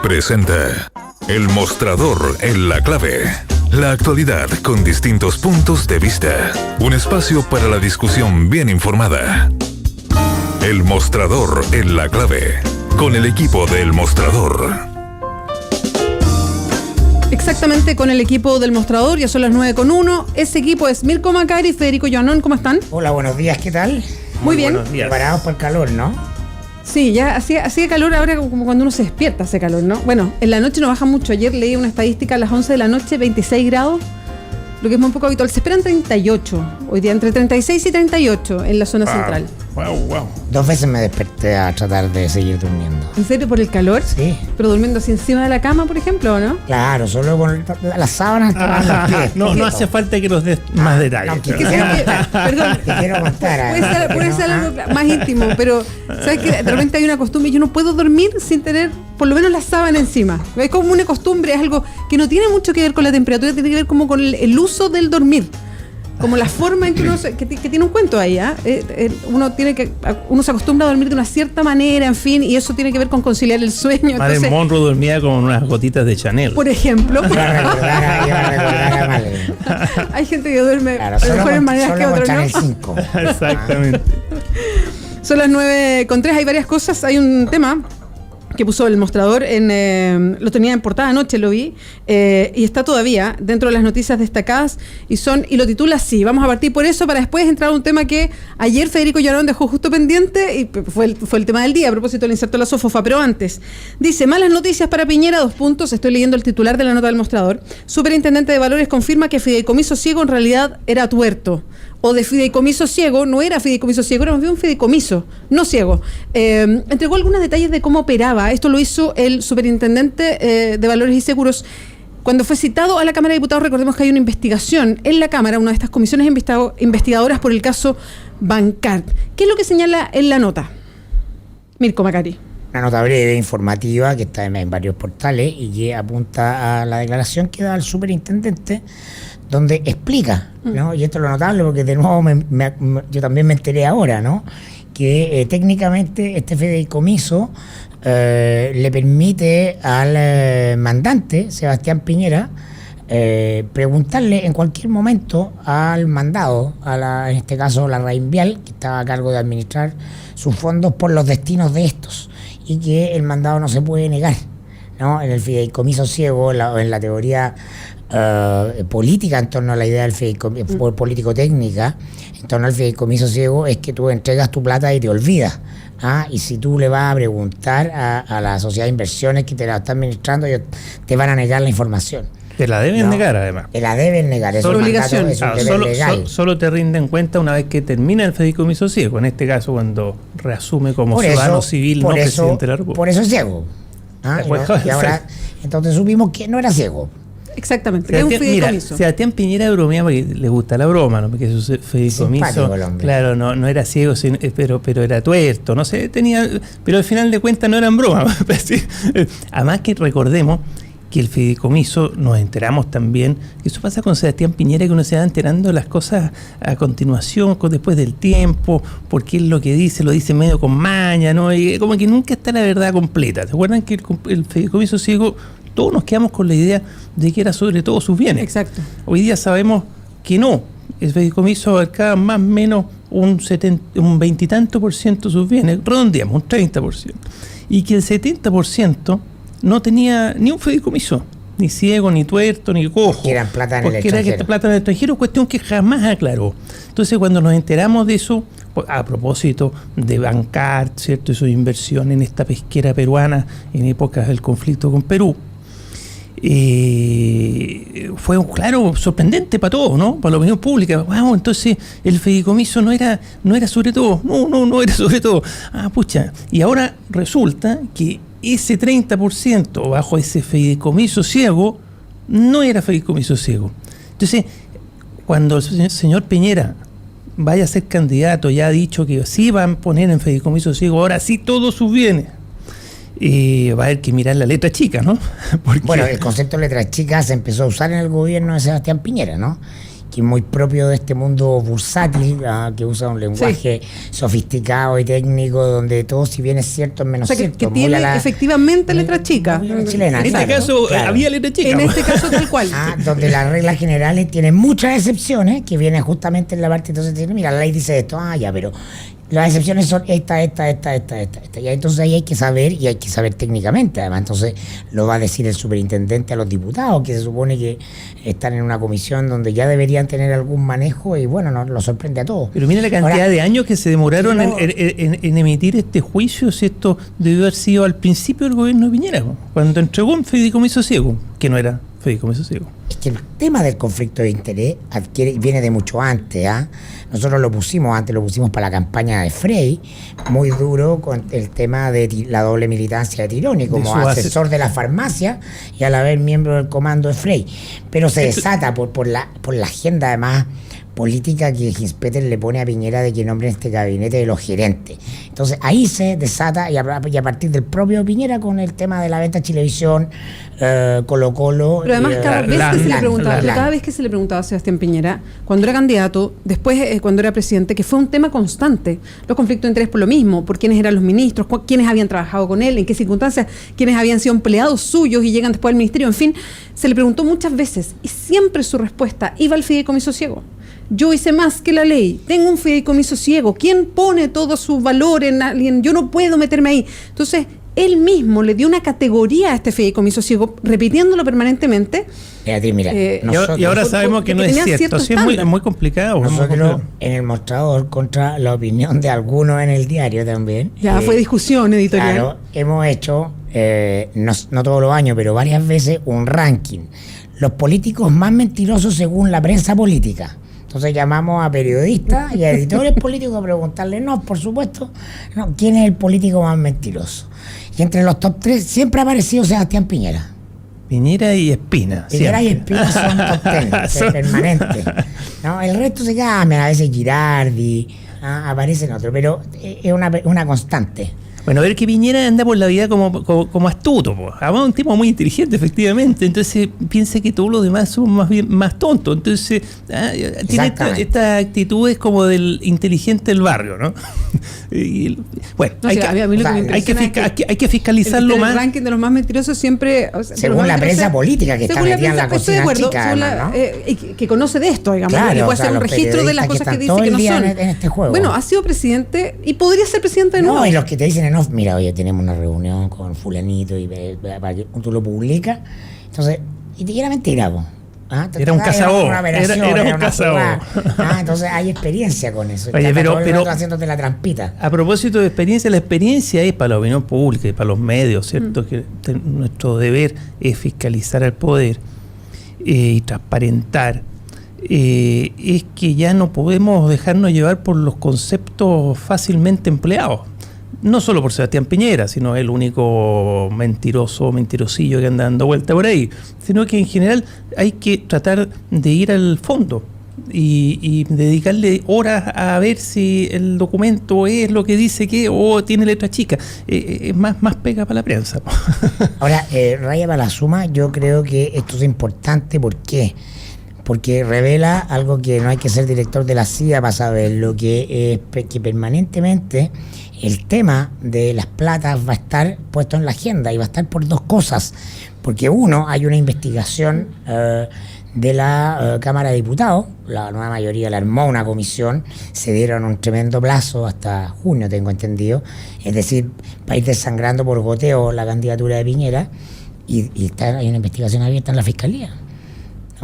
Presenta El Mostrador en la Clave. La actualidad con distintos puntos de vista. Un espacio para la discusión bien informada. El Mostrador en la Clave. Con el equipo del Mostrador. Exactamente, con el equipo del Mostrador, ya son las 9:01. Ese equipo es Mirko Macari y Federico Joanón. ¿Cómo están? Hola, buenos días, ¿qué tal? Muy bien. Buenos días. Preparados para el calor, ¿no? Sí, ya hacía calor ahora, como cuando uno se despierta hace calor, ¿no? Bueno, en la noche no baja mucho. Ayer leí una estadística a las 11 de la noche, 26 grados, lo que es muy poco habitual. Se esperan 38, hoy día entre 36 y 38 en la zona central. Wow. 2 veces me desperté a tratar de seguir durmiendo. ¿En serio, por el calor? Sí. ¿Pero durmiendo así encima de la cama, por ejemplo, o no? Claro, solo con las sábanas estaban los pies. No hace falta que nos des más detalles. No, ¿Qué perdón. Te quiero contar. Puede ser algo más íntimo, pero ¿sabes qué? De repente hay una costumbre. Yo no puedo dormir sin tener por lo menos la sábana encima. Es como una costumbre, es algo que no tiene mucho que ver con la temperatura, tiene que ver como con el uso del dormir. Como la forma en que uno que tiene un cuento ahí, ¿eh? Uno se acostumbra a dormir de una cierta manera, en fin, y eso tiene que ver con conciliar el sueño. Marilyn Monroe dormía con unas gotitas de Chanel. Por ejemplo. Iba a recordar a Marilyn. Hay gente que duerme Claro, de mejores maneras que otros, Chanel ¿no? 5. Exactamente. Son las 9:03, hay varias cosas. Hay un tema que puso el Mostrador, lo tenía en portada anoche, lo vi, y está todavía dentro de las noticias destacadas, y lo titula así. Vamos a partir por eso para después entrar a un tema que ayer Federico Joanón dejó justo pendiente, y fue el tema del día, a propósito del inserto de la SOFOFA. Pero antes, dice: malas noticias para Piñera, 2 puntos, estoy leyendo el titular de la nota del Mostrador. Superintendente de Valores confirma que fideicomiso ciego en realidad era tuerto. O de fideicomiso ciego, no era fideicomiso ciego, era más bien un fideicomiso, no ciego. Entregó algunos detalles de cómo operaba. Esto lo hizo el superintendente de Valores y Seguros cuando fue citado a la Cámara de Diputados. Recordemos que hay una investigación en la Cámara, una de estas comisiones investigadoras por el caso Bancard. ¿Qué es lo que señala en la nota? Mirko Macari. Una nota breve, informativa, que está en varios portales y que apunta a la declaración que da el superintendente, donde explica, ¿no? Y esto es lo notable porque de nuevo yo también me enteré ahora, ¿no? Que técnicamente este fideicomiso le permite al mandante, Sebastián Piñera, preguntarle en cualquier momento al mandado, en este caso la Reinvial, que estaba a cargo de administrar sus fondos, por los destinos de estos, y que el mandado no se puede negar, ¿no? En el fideicomiso ciego, en la teoría política en torno a la idea del fideicomiso, político-técnica, en torno al fideicomiso ciego, es que tú entregas tu plata y te olvidas. Y si tú le vas a preguntar a la sociedad de inversiones que te la está administrando, ellos te van a negar la información. Te la deben negar, además. Te la deben negar, es Solo un obligación. mandato, es un deber legal. Solo te rinden cuenta una vez que termina el fideicomiso ciego. En este caso, cuando reasume como ciudadano civil, no presidente de la República. Por eso es ciego. Y ahora, entonces supimos que no era ciego. Exactamente, es un fideicomiso. Mira, Sebastián Piñera bromeaba porque le gusta la broma, ¿no? Porque su fideicomiso, claro, no era ciego, pero era tuerto, no sé, pero al final de cuentas no eran bromas. Además que recordemos que el fideicomiso, nos enteramos también, que eso pasa con Sebastián Piñera, que uno se va enterando de las cosas a continuación, después del tiempo, porque él lo que dice, lo dice medio con maña, ¿no? Y como que nunca está la verdad completa. ¿Se acuerdan que el fideicomiso ciego, todos nos quedamos con la idea de que era sobre todo sus bienes? Exacto. Hoy día sabemos que no. El fideicomiso abarcaba más o menos un 20 y tanto por ciento de sus bienes, redondeamos, un 30%. Y que el 70% no tenía ni un fideicomiso, ni ciego, ni tuerto, ni cojo. Porque eran plata en el porque extranjero. era plata en el extranjero, cuestión que jamás aclaró. Entonces, cuando nos enteramos de eso, a propósito de Bancard, ¿cierto? Y su inversión en esta pesquera peruana en épocas del conflicto con Perú, fue, claro, sorprendente para todos, ¿no? Para la opinión pública. Wow, entonces el fideicomiso no era sobre todo. No era sobre todo. Pucha. Y ahora resulta que ese 30% bajo ese fideicomiso ciego no era fideicomiso ciego. Entonces, cuando el señor Piñera vaya a ser candidato, ya ha dicho que sí van a poner en fideicomiso ciego ahora sí todos sus bienes, va a haber que mirar la letra chica, ¿no? Bueno, el concepto de letra chica se empezó a usar en el gobierno de Sebastián Piñera, ¿no? que es muy propio de este mundo bursátil, que usa un lenguaje sofisticado y técnico, donde todo, si bien es cierto, es menos cierto. Que tiene efectivamente letra chica. Chilena, en este caso había letra chica. En este caso tal cual. Donde las reglas generales tienen muchas excepciones, que vienen justamente en la parte, entonces mira, la ley dice esto, ya, pero las excepciones son esta. Y entonces ahí hay que saber, y hay que saber técnicamente, además. Entonces lo va a decir el superintendente a los diputados, que se supone que están en una comisión donde ya deberían tener algún manejo, y bueno, nos lo sorprende a todos. Pero mira la cantidad de años que se demoraron en emitir este juicio, si esto debió haber sido al principio del gobierno de Piñera, cuando entregó un fideicomiso ciego, que no era fideicomiso ciego. Es que el tema del conflicto de interés viene de mucho antes. Nosotros lo pusimos para la campaña de Frey, muy duro con el tema de la doble militancia de Tironi, como asesor de la farmacia y a la vez miembro del comando de Frey. Pero se desata por la agenda, además, política que Ginspeter le pone a Piñera de que nombre este gabinete de los gerentes. Entonces ahí se desata, y a partir del propio Piñera, con el tema de la venta Chilevisión, Colo-Colo. Pero además cada vez que se le preguntaba a Sebastián Piñera, cuando era candidato, después cuando era presidente, que fue un tema constante, los conflictos de interés por lo mismo, por quiénes eran los ministros, quiénes habían trabajado con él, en qué circunstancias, quiénes habían sido empleados suyos y llegan después al ministerio, en fin, se le preguntó muchas veces, y siempre su respuesta iba al fideicomiso ciego. Yo hice más que la ley, tengo un fideicomiso ciego, ¿quién pone todo su valor en alguien? Yo no puedo meterme ahí. Entonces, él mismo le dio una categoría a este fideicomiso ciego, repitiéndolo permanentemente. Mira, y ahora sabemos que no es cierto, sí, es muy complicado. Nosotros en el mostrador, contra la opinión de algunos en el diario también. Ya fue discusión editorial. Claro, hemos hecho, no todos los años, pero varias veces, un ranking. Los políticos más mentirosos según la prensa política. Entonces llamamos a periodistas y a editores políticos a preguntarle, por supuesto, ¿quién es el político más mentiroso? Y entre los top 3 siempre ha aparecido Sebastián Piñera. Piñera y Espina. Piñera y Espina son top 10, permanentes. El resto se cambian, a veces Girardi, aparecen otros, pero es una constante. Bueno, a ver que Piñera anda por la vida como astuto, además un tipo muy inteligente, efectivamente, entonces piensa que todos los demás son más tontos, entonces tiene esta actitud es como del inteligente del barrio, ¿no? Y, bueno, hay que fiscalizarlo más. El ranking de los más mentirosos siempre... según la prensa política, que está metida en la cocina chica, ¿no? Que conoce de esto, digamos, claro, que puede hacer un registro de las cosas que dice que no son. En este juego. Bueno, ha sido presidente y podría ser presidente de nuevo. No, y los que te dicen mira, oye, tenemos una reunión con fulanito y para que tú lo publicas, entonces, y era mentira, era un cazador, era un cazador. Entonces hay experiencia con eso. Oye, pero haciéndote la trampita. A propósito de experiencia, la experiencia es para la opinión pública y para los medios, ¿cierto? Que nuestro deber es fiscalizar al poder y transparentar. Es que ya no podemos dejarnos llevar por los conceptos fácilmente empleados. No solo por Sebastián Piñera, sino el único mentirosillo que anda dando vuelta por ahí, sino que en general hay que tratar de ir al fondo y dedicarle horas a ver si el documento es lo que dice que o tiene letra chica. Es más pega para la prensa. Ahora, raya para la suma, yo creo que esto es importante. ¿Por qué? Porque revela algo que no hay que ser director de la CIA para saber, lo que permanentemente el tema de las platas va a estar puesto en la agenda, y va a estar por dos cosas. Porque uno, hay una investigación de la Cámara de Diputados, la nueva mayoría la armó una comisión, se dieron un tremendo plazo hasta junio, tengo entendido, es decir, para ir desangrando por goteo la candidatura de Piñera, y hay una investigación abierta en la Fiscalía.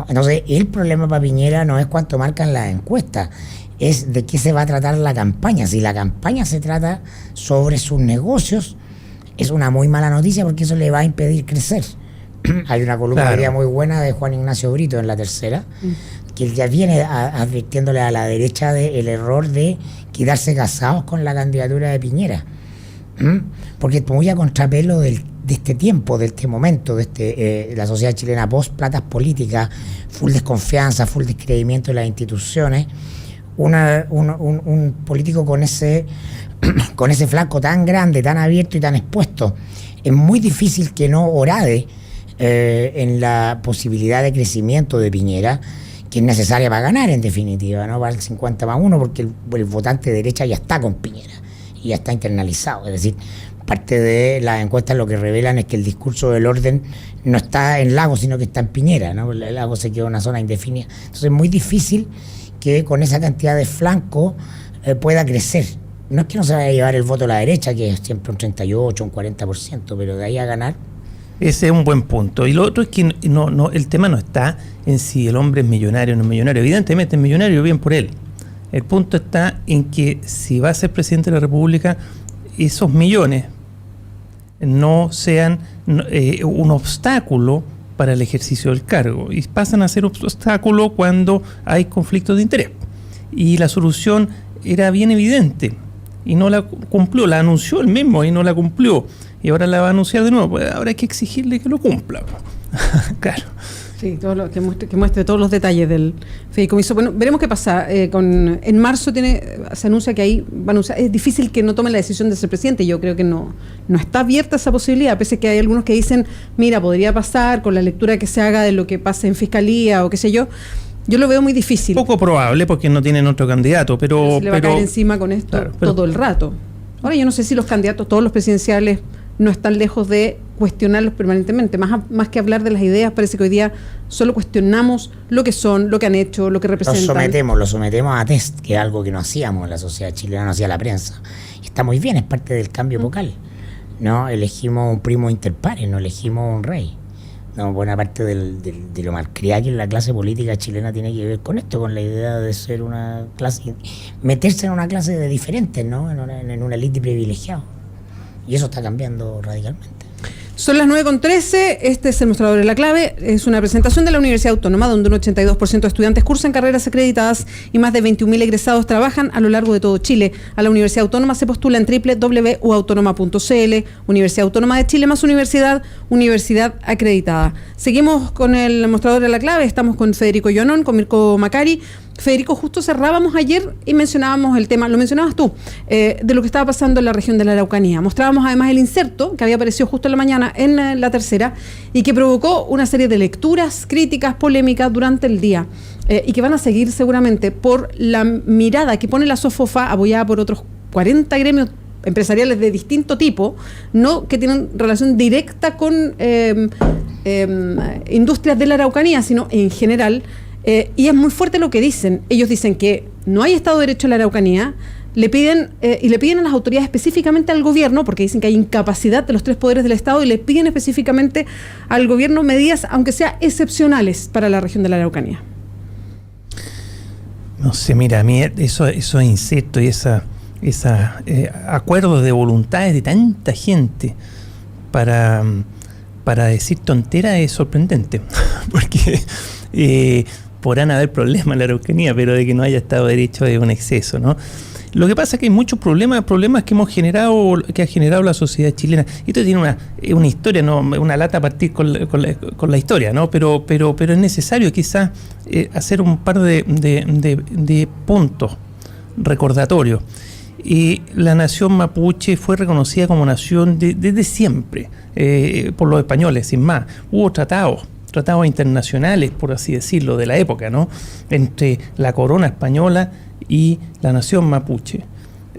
Entonces, el problema para Piñera no es cuánto marcan las encuestas, es de qué se va a tratar la campaña. Si la campaña se trata sobre sus negocios, es una muy mala noticia, porque eso le va a impedir crecer. Hay una columna muy buena de Juan Ignacio Brito en La Tercera, que él ya viene advirtiéndole a la derecha del error de quedarse casados con la candidatura de Piñera. Porque es muy a contrapelo de este tiempo, de este momento, de la sociedad chilena post platas políticas, full desconfianza, full descreimiento de las instituciones. Un político con ese flanco tan grande, tan abierto y tan expuesto, es muy difícil que no orade en la posibilidad de crecimiento de Piñera, que es necesaria para ganar, en definitiva, ¿no? Para el 50+1, porque el votante de derecha ya está con Piñera y ya está internalizado. Es decir, parte de las encuestas lo que revelan es que el discurso del orden no está en Lagos, sino que está en Piñera, ¿no? El Lagos se quedó en una zona indefinida. Entonces es muy difícil que con esa cantidad de flanco pueda crecer. No es que no se vaya a llevar el voto a la derecha, que es siempre un 38, un 40%, pero de ahí a ganar. Ese es un buen punto. Y lo otro es que el tema no está en si el hombre es millonario o no es millonario. Evidentemente es millonario, bien por él. El punto está en que si va a ser presidente de la República, esos millones no sean un obstáculo para el ejercicio del cargo, y pasan a ser obstáculo cuando hay conflictos de interés. Y la solución era bien evidente y no la cumplió, la anunció él mismo y no la cumplió, y ahora la va a anunciar de nuevo. Pues ahora hay que exigirle que lo cumpla. Claro. Sí, que muestre todos los detalles del fideicomiso. Bueno, veremos qué pasa. En marzo se anuncia que ahí van a usar. Es difícil que no tome la decisión de ser presidente. Yo creo que no está abierta esa posibilidad, pese a que hay algunos que dicen, mira, podría pasar con la lectura que se haga de lo que pase en fiscalía o qué sé yo. Yo lo veo muy difícil. Poco probable porque no tienen otro candidato, pero se le va a caer encima con esto, claro, todo el rato. Ahora yo no sé si los candidatos, todos los presidenciales, no están lejos de cuestionarlos permanentemente. Más que hablar de las ideas, parece que hoy día solo cuestionamos lo que son, lo que han hecho, lo que representan. Lo sometemos a test, que es algo que no hacíamos en la sociedad chilena, no hacía la prensa. Y está muy bien, es parte del cambio epocal. No elegimos un primo inter pares, no elegimos un rey. No, buena parte de lo malcriada que la clase política chilena tiene que ver con esto, con la idea de ser una clase, meterse en una clase de diferentes, ¿no? En una élite privilegiada. Y eso está cambiando radicalmente. Son las 9:13, este es el mostrador de la clave, es una presentación de la Universidad Autónoma, donde un 82% de estudiantes cursan carreras acreditadas y más de 21.000 egresados trabajan a lo largo de todo Chile. A la Universidad Autónoma se postula en www.uautonoma.cl, Universidad Autónoma de Chile más universidad acreditada. Seguimos con el mostrador de la clave, estamos con Federico Yonón, con Mirko Macari. Federico, justo cerrábamos ayer y mencionábamos el tema, lo mencionabas tú, de lo que estaba pasando en la región de la Araucanía. Mostrábamos además el inserto que había aparecido justo en la mañana en La Tercera y que provocó una serie de lecturas, críticas, polémicas durante el día y que van a seguir seguramente por la mirada que pone la SOFOFA, apoyada por otros 40 gremios empresariales de distinto tipo, no que tienen relación directa con industrias de la Araucanía, sino en general. Y es muy fuerte lo que dicen. Ellos dicen que no hay Estado de Derecho en la Araucanía, le piden a las autoridades, específicamente al gobierno, porque dicen que hay incapacidad de los tres poderes del Estado, y le piden específicamente al gobierno medidas, aunque sean excepcionales, para la región de la Araucanía. No sé, mira, a mí esos insectos y acuerdos de voluntades de tanta gente para decir tonteras es sorprendente, porque podrán haber problemas en la Araucanía, pero de que no haya Estado de Derecho es un exceso, ¿no? Lo que pasa es que hay muchos problemas que ha generado la sociedad chilena. Esto tiene una historia, ¿no? Una lata a partir con la historia, ¿no? Pero es necesario quizás hacer un par de puntos recordatorios. Y la nación mapuche fue reconocida como nación desde siempre por los españoles, sin más. Hubo tratados internacionales, por así decirlo, de la época, ¿no? Entre la corona española y la nación mapuche,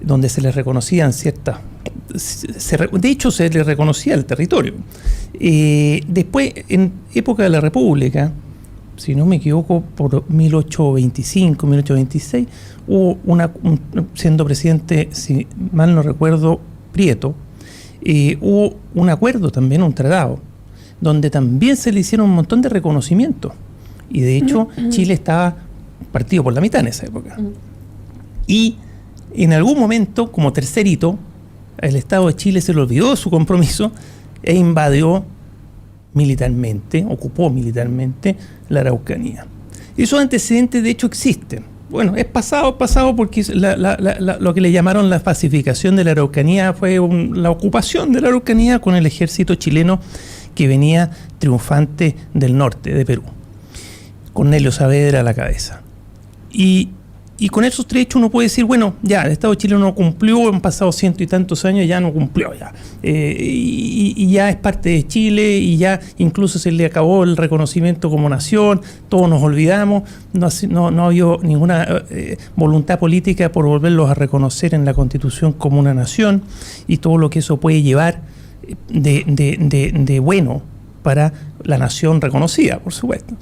donde se les reconocían ciertas... de hecho, se les reconocía el territorio. Después, en época de la República, si no me equivoco, por 1825, 1826, hubo siendo presidente, si mal no recuerdo, Prieto, hubo un acuerdo también, un tratado, donde también se le hicieron un montón de reconocimientos. Y de hecho, Chile estaba partido por la mitad en esa época. Y en algún momento, como tercer hito, el Estado de Chile se le olvidó su compromiso e invadió militarmente, ocupó militarmente la Araucanía. Esos antecedentes, de hecho, existen. Bueno, es pasado porque lo que le llamaron la pacificación de la Araucanía fue la ocupación de la Araucanía con el ejército chileno que venía triunfante del norte de Perú, Cornelio Saavedra a la cabeza. Y Y con esos 3 hechos uno puede decir, bueno, ya, el Estado chileno no cumplió, han pasado 100 y tantos años, ya no cumplió, ya. Y ya es parte de Chile, y ya incluso se le acabó el reconocimiento como nación, todos nos olvidamos, no había ninguna voluntad política por volverlos a reconocer en la Constitución como una nación, y todo lo que eso puede llevar de bueno para la nación reconocida, por supuesto.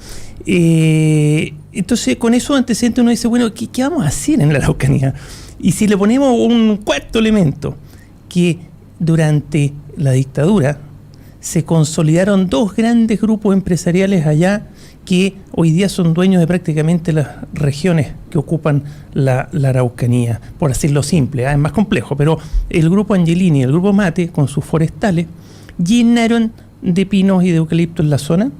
Entonces, con esos antecedentes uno dice, bueno, ¿qué vamos a hacer en la Araucanía? Y si le ponemos un cuarto elemento, que durante la dictadura se consolidaron 2 grandes grupos empresariales allá, que hoy día son dueños de prácticamente las regiones que ocupan la Araucanía, por decirlo simple, es más complejo, pero el grupo Angelini y el grupo Mate, con sus forestales, llenaron de pinos y de eucaliptos en la zona,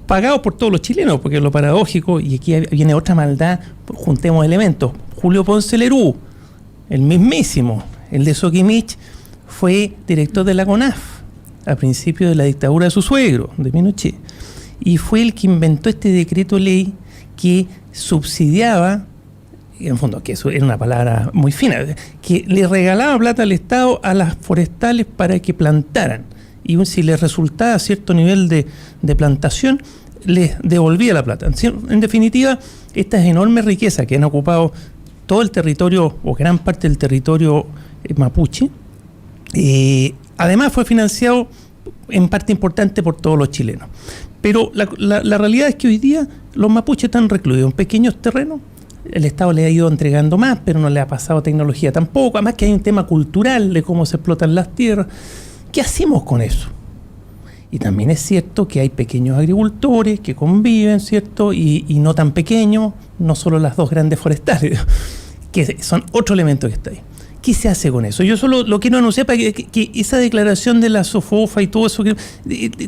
pagados por todos los chilenos, porque es lo paradójico, y aquí viene otra maldad, juntemos elementos. Julio Ponce Lerú, el mismísimo, el de Soquimich, fue director de la CONAF a principios de la dictadura de su suegro, de Pinochet, y fue el que inventó este decreto ley que subsidiaba, en el fondo, que eso era una palabra muy fina, que le regalaba plata al Estado a las forestales para que plantaran, y si les resultaba cierto nivel de plantación, les devolvía la plata. En definitiva, estas enormes riquezas que han ocupado todo el territorio, o gran parte del territorio mapuche, además fue financiado en parte importante por todos los chilenos. Pero la realidad es que hoy día los mapuches están recluidos en pequeños terrenos. El Estado le ha ido entregando más, pero no le ha pasado tecnología tampoco. Además que hay un tema cultural de cómo se explotan las tierras. ¿Qué hacemos con eso? Y también es cierto que hay pequeños agricultores que conviven, ¿cierto? Y no tan pequeños, no solo las 2 grandes forestales, que son otro elemento que está ahí. ¿Qué se hace con eso? Yo solo lo quiero anunciar para que esa declaración de la SOFOFA y todo eso, que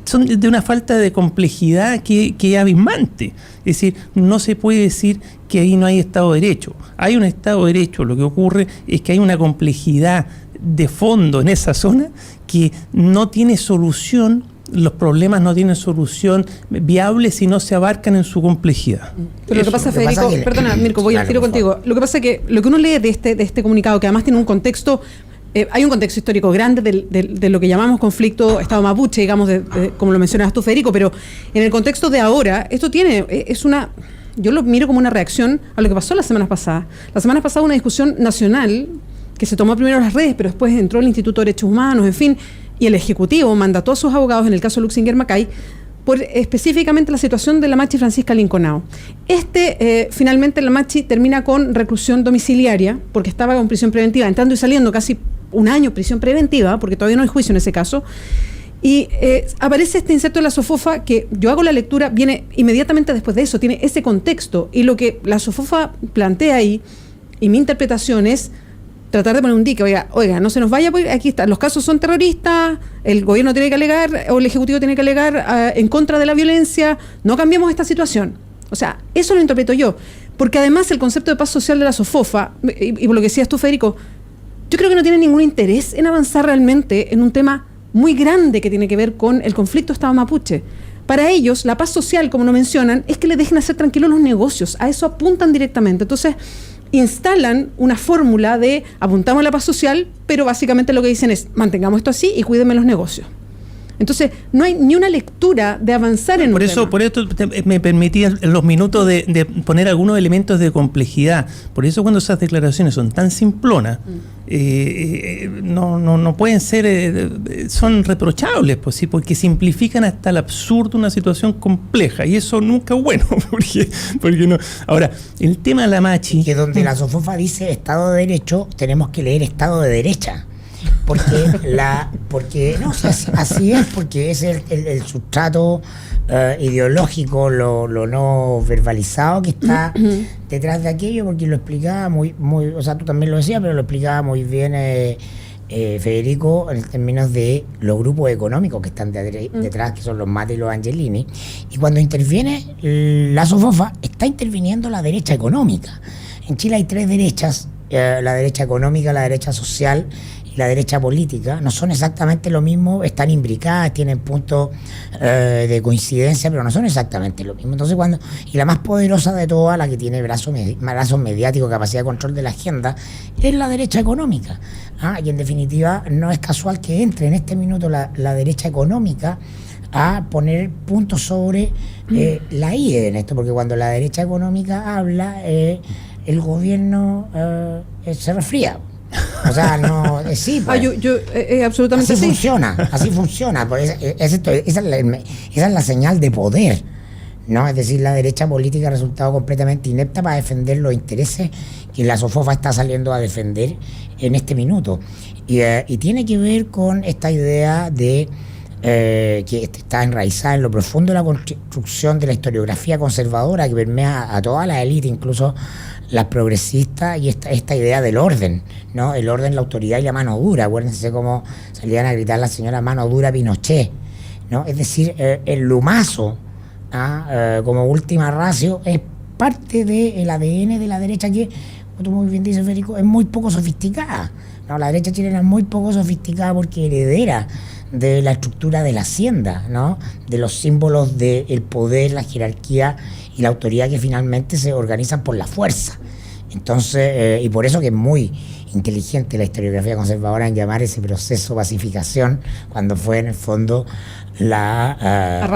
son de una falta de complejidad que es abismante. Es decir, no se puede decir que ahí no hay Estado de Derecho. Hay un Estado de Derecho, lo que ocurre es que hay una complejidad de fondo en esa zona que no tiene solución. Los problemas no tienen solución viable si no se abarcan en su complejidad. Pero lo que pasa, Federico, perdona, Mirko, voy al tiro contigo. Lo que pasa es que lo que uno lee de este comunicado, que además tiene un contexto, hay un contexto histórico grande de lo que llamamos conflicto Estado mapuche, digamos, como lo mencionabas tú, Federico, pero en el contexto de ahora, esto yo lo miro como una reacción a lo que pasó la semana pasada. La semana pasada una discusión nacional que se tomó primero en las redes, pero después entró el Instituto de Derechos Humanos, en fin, y el Ejecutivo mandató a sus abogados, en el caso Luxinger Macay, por específicamente la situación de la Machi Francisca Linconao. Finalmente la Machi termina con reclusión domiciliaria, porque estaba con prisión preventiva, entrando y saliendo casi un año prisión preventiva, porque todavía no hay juicio en ese caso. Y aparece este inserto de la SOFOFA, que yo hago la lectura, viene inmediatamente después de eso, tiene ese contexto, y lo que la SOFOFA plantea ahí, y mi interpretación es tratar de poner un dique, oiga, no se nos vaya, pues aquí está, los casos son terroristas, el gobierno tiene que alegar, o el Ejecutivo tiene que alegar en contra de la violencia, no cambiemos esta situación. O sea, eso lo interpreto yo, porque además el concepto de paz social de la SOFOFA, y por lo que decías tú, Federico, yo creo que no tiene ningún interés en avanzar realmente en un tema muy grande que tiene que ver con el conflicto Estado mapuche. Para ellos, la paz social, como lo mencionan, es que les dejen hacer tranquilos los negocios, a eso apuntan directamente. Entonces, instalan una fórmula de apuntamos a la paz social, pero básicamente lo que dicen es mantengamos esto así y cuídenme los negocios. Entonces, no hay ni una lectura de avanzar en por eso me permití en los minutos de poner algunos elementos de complejidad. Por eso cuando esas declaraciones son tan simplonas, no pueden ser, son reprochables, pues, ¿sí? Porque simplifican hasta el absurdo una situación compleja, y eso nunca es bueno, porque no. Ahora, el tema de la Machi... Que donde la SOFOFA dice Estado de Derecho, tenemos que leer Estado de Derecha. Porque no, o sea, así es, porque es el sustrato ideológico, lo no verbalizado que está detrás de aquello, porque lo explicaba muy, o sea, tú también lo decías, pero lo explicaba muy bien Federico, en términos de los grupos económicos que están detrás, que son los Mate y los Angelini, y cuando interviene la SOFOFA, está interviniendo la derecha económica. En Chile hay 3 derechas, la derecha económica, la derecha social y la derecha política no son exactamente lo mismo, están imbricadas, tienen puntos de coincidencia, pero no son exactamente lo mismo. Entonces y la más poderosa de todas, la que tiene brazos mediáticos, capacidad de control de la agenda, es la derecha económica. Y en definitiva no es casual que entre en este minuto la derecha económica a poner puntos sobre la I en esto, porque cuando la derecha económica habla, el gobierno se resfría. O sea, no, sí. Pues, absolutamente así sí. Así funciona. Pues, esa es la señal de poder, ¿no? Es decir, la derecha política ha resultado completamente inepta para defender los intereses que la SOFOFA está saliendo a defender en este minuto. Y tiene que ver con esta idea de que está enraizada en lo profundo de la construcción de la historiografía conservadora que permea a toda la élite, incluso las progresistas, y esta idea del orden, ¿no? El orden, la autoridad y la mano dura. Acuérdense cómo salían a gritar la señora mano dura Pinochet, ¿no? Es decir, el lumazo como última ratio es parte del ADN de la derecha que, como tú muy bien dices, Federico, es muy poco sofisticada. No, la derecha chilena es muy poco sofisticada porque heredera de la estructura de la hacienda, ¿no? De los símbolos del poder, la jerarquía y la autoridad que finalmente se organizan por la fuerza. Entonces, y por eso que es muy inteligente la historiografía conservadora en llamar ese proceso pacificación, cuando fue en el fondo la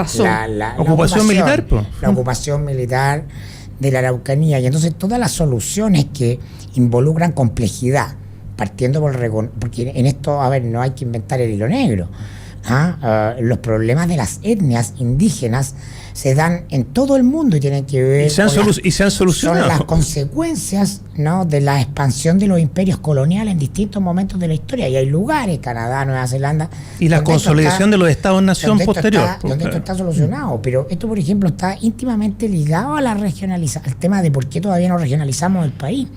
ocupación militar, pues. La ocupación militar de la Araucanía. Y entonces todas las soluciones que involucran complejidad, partiendo porque en esto, no hay que inventar el hilo negro. Los problemas de las etnias indígenas se dan en todo el mundo y tienen que ver y se han solucionado. Son las consecuencias, ¿no?, de la expansión de los imperios coloniales en distintos momentos de la historia. Y hay lugares, Canadá, Nueva Zelanda, y la consolidación de los estados-nación posterior. Donde esto está solosionado. Pero esto, por ejemplo, está íntimamente ligado a al tema de por qué todavía no regionalizamos el país.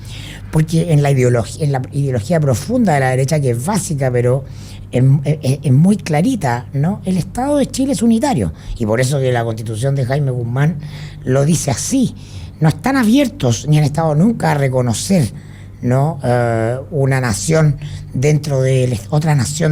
Porque en la ideología profunda de la derecha, que es básica, pero es muy clarita, ¿no? El Estado de Chile es unitario. Y por eso que la Constitución de Jaime Guzmán lo dice así. No están abiertos, ni han estado nunca a reconocer, ¿no?, una nación dentro de otra nación